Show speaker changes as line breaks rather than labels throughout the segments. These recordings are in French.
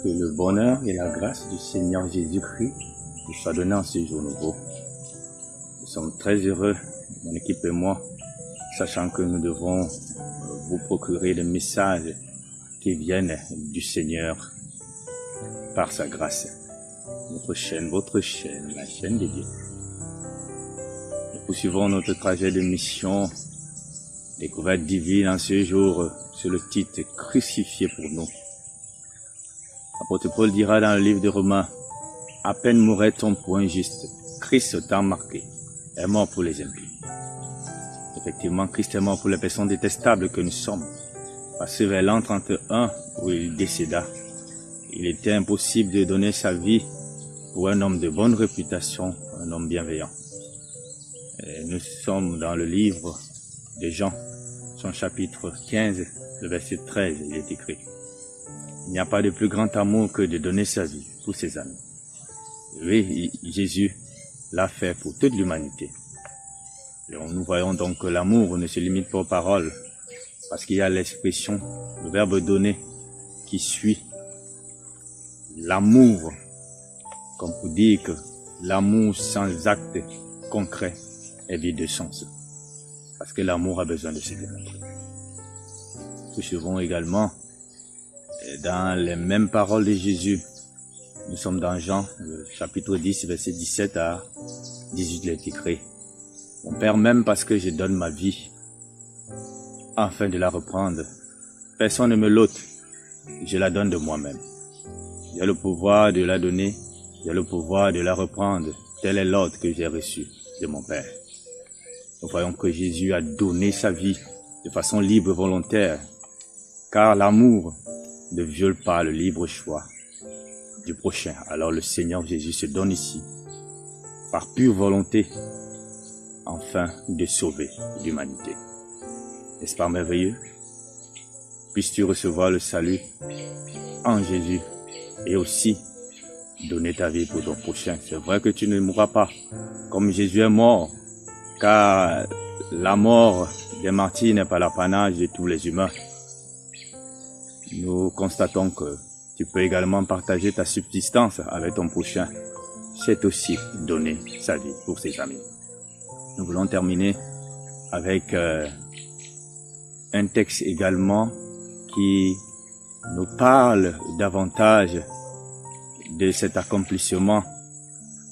Que le bonheur et la grâce du Seigneur Jésus-Christ nous soient donnés en ce jour nouveau. Nous sommes très heureux, mon équipe et moi, sachant que nous devons vous procurer des messages qui viennent du Seigneur par sa grâce. Notre chaîne, votre chaîne, la chaîne de Dieu. Nous poursuivons notre trajet de mission, découverte divine en ce jour, sur le titre « Crucifié pour nous ». L'apôtre Paul dira dans le livre de Romains, « À peine mourrait-on pour un juste, Christ t'a marqué, est mort pour les impies. » Effectivement, Christ est mort pour les personnes détestables que nous sommes. Parce que vers l'an 31, où il décéda, il était impossible de donner sa vie pour un homme de bonne réputation, un homme bienveillant. Et nous sommes dans le livre de Jean, son chapitre 15, le verset 13, il est écrit. Il n'y a pas de plus grand amour que de donner sa vie pour ses amis. Oui, Jésus l'a fait pour toute l'humanité. Nous voyons donc que l'amour ne se limite pas aux paroles, parce qu'il y a l'expression, le verbe donner, qui suit l'amour, comme pour dire que l'amour sans acte concret est vide de sens, parce que l'amour a besoin de se démontrer. Nous suivons également dans les mêmes paroles de Jésus. Nous sommes dans Jean, chapitre 10, verset 17 à 18, il est écrit. Mon Père m'aime parce que je donne ma vie, afin de la reprendre. Personne ne me l'ôte, je la donne de moi-même. J'ai le pouvoir de la donner, j'ai le pouvoir de la reprendre. Tel est l'ordre que j'ai reçu de mon Père. Nous voyons que Jésus a donné sa vie de façon libre et volontaire, car l'amour ne viole pas le libre choix du prochain. Alors le Seigneur Jésus se donne ici, par pure volonté, afin de sauver l'humanité. N'est-ce pas merveilleux? Puisses-tu recevoir le salut en Jésus et aussi donner ta vie pour ton prochain. C'est vrai que tu ne mourras pas comme Jésus est mort, car la mort des martyrs n'est pas l'apanage de tous les humains. Nous constatons que tu peux également partager ta subsistance avec ton prochain. C'est aussi donner sa vie pour ses amis. Nous voulons terminer avec un texte également qui nous parle davantage de cet accomplissement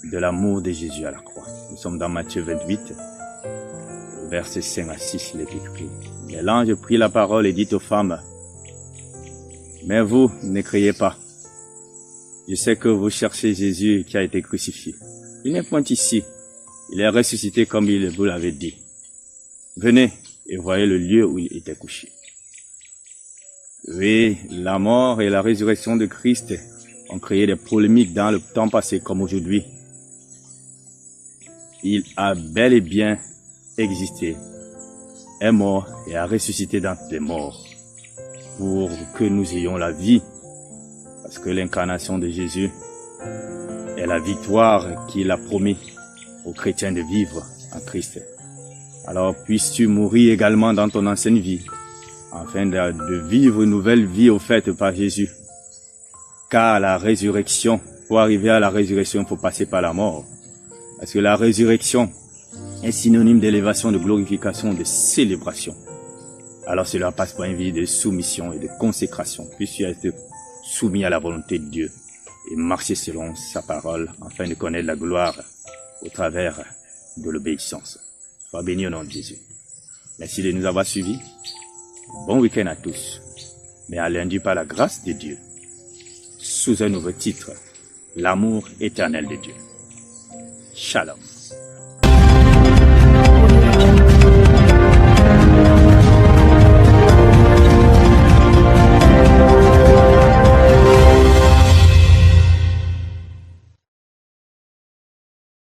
de l'amour de Jésus à la croix. Nous sommes dans Matthieu 28, versets 5 à 6, il est écrit. Mais l'ange prit la parole et dit aux femmes, « Mais vous, ne criez pas. Je sais que vous cherchez Jésus qui a été crucifié. Il n'est point ici. Il est ressuscité comme il vous l'avait dit. Venez et voyez le lieu où il était couché. » Oui, la mort et la résurrection de Christ ont créé des polémiques dans le temps passé comme aujourd'hui. Il a bel et bien existé, est mort et a ressuscité dans les morts pour que nous ayons la vie, parce que l'incarnation de Jésus est la victoire qu'il a promis aux chrétiens de vivre en Christ. Alors puisses-tu mourir également dans ton ancienne vie, afin de vivre une nouvelle vie offerte par Jésus. Car la résurrection, pour arriver à la résurrection, il faut passer par la mort. Parce que la résurrection est synonyme d'élévation, de glorification, de célébration. Alors cela passe par une vie de soumission et de consécration, puisque tu es soumis à la volonté de Dieu et marcher selon sa parole, afin de connaître la gloire au travers de l'obéissance. Sois béni au nom de Jésus. Merci de nous avoir suivis. Bon week-end à tous. Mais à lundi par la grâce de Dieu, sous un nouveau titre, l'amour éternel de Dieu. Shalom.